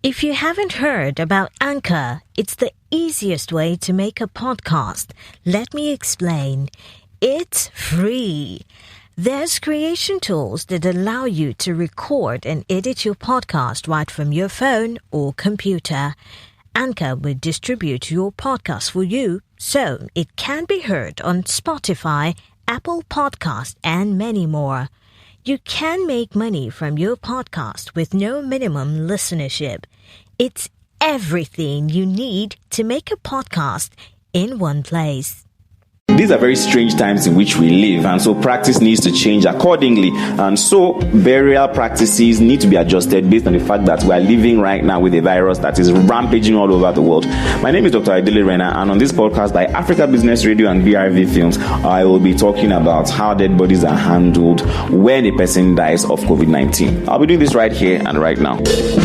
If you haven't heard about Anchor, it's the easiest way to make a podcast. Let me explain. It's free. There's creation tools that allow you to record and edit your podcast right from your phone or computer. Anchor will distribute your podcast for you so it can be heard on Spotify, Apple Podcasts, and many more. You can make money from your podcast with no minimum listenership. It's everything you need to make a podcast in one place. These are very strange times in which we live, and so practice needs to change accordingly. And so burial practices need to be adjusted based on the fact that we are living right now with a virus that is rampaging all over the world. My name is Dr. Renner, and on this podcast by Africa Business Radio and BRV Films, I will be talking about how dead bodies are handled when a person dies of COVID-19. I'll be doing this right here and right now.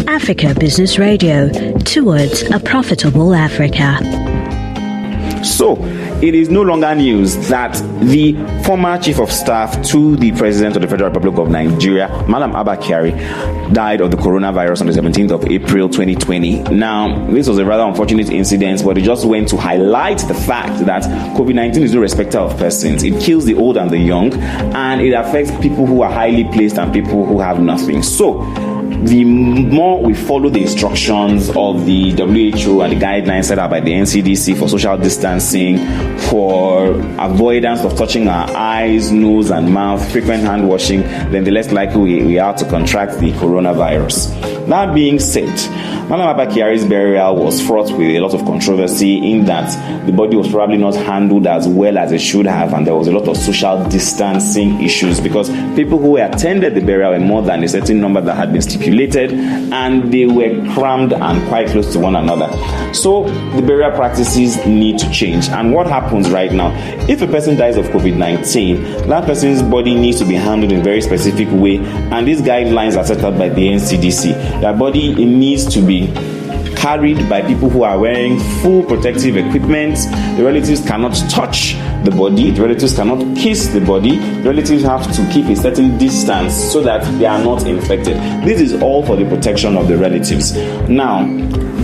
Africa Business Radio, towards a profitable Africa. So, it is no longer news that the former chief of staff to the president of the Federal Republic of Nigeria, Malam Abba Kyari, died of the coronavirus on the 17th of April 2020. Now, this was a rather unfortunate incident, but it just went to highlight the fact that COVID-19 is no respecter of persons. It kills the old and the young, and it affects people who are highly placed and people who have nothing. So, the more we follow the instructions of the WHO and the guidelines set out by the NCDC for social distancing, for avoidance of touching our eyes, nose, and mouth, frequent hand washing, then the less likely we are to contract the coronavirus. That being said, Malam Abba Kyari's burial was fraught with a lot of controversy in that the body was probably not handled as well as it should have, and there was a lot of social distancing issues because people who attended the burial were more than a certain number that had been stipulated, and they were crammed and quite close to one another. So the burial practices need to change. And what happens right now? If a person dies of COVID-19, that person's body needs to be handled in a very specific way, and these guidelines are set out by the NCDC. That body needs to be carried by people who are wearing full protective equipment. The relatives cannot touch the body. The relatives cannot kiss the body. The relatives have to keep a certain distance so that they are not infected. This is all for the protection of the relatives. Now,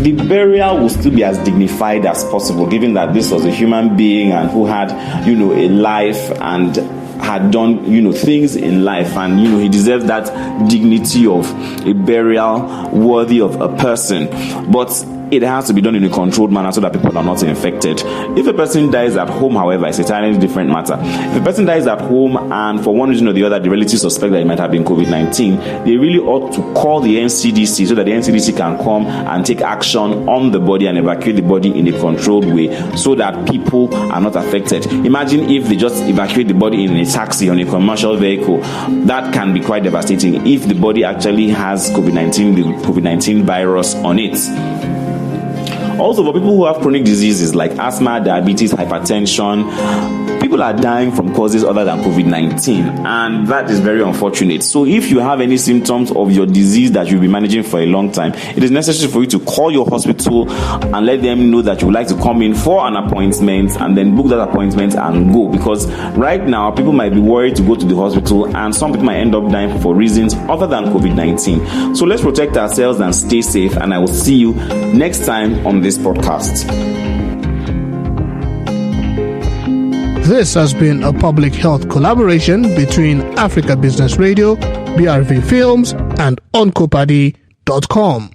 the burial will still be as dignified as possible, given that this was a human being and who had, a life and had done, things in life, and, he deserved that dignity of a burial worthy of a person. But it has to be done in a controlled manner so that people are not infected. If a person dies at home, however, it's a entirely different matter. If a person dies at home and for one reason or the other, the relatives suspect that it might have been COVID-19, they really ought to call the NCDC so that the NCDC can come and take action on the body and evacuate the body in a controlled way so that people are not affected. Imagine if they just evacuate the body in a taxi, on a commercial vehicle. That can be quite devastating if the body actually has COVID-19, the COVID-19 virus on it. Also, for people who have chronic diseases like asthma, diabetes, hypertension, people are dying from causes other than COVID-19, and that is very unfortunate. So if you have any symptoms of your disease that you'll be managing for a long time, it is necessary for you to call your hospital and let them know that you would like to come in for an appointment, and then book that appointment and go, because right now people might be worried to go to the hospital, and some people might end up dying for reasons other than COVID-19. So let's protect ourselves and stay safe, and I will see you next time on this podcast. This has been a public health collaboration between Africa Business Radio, BRV Films, and Oncopadi.com.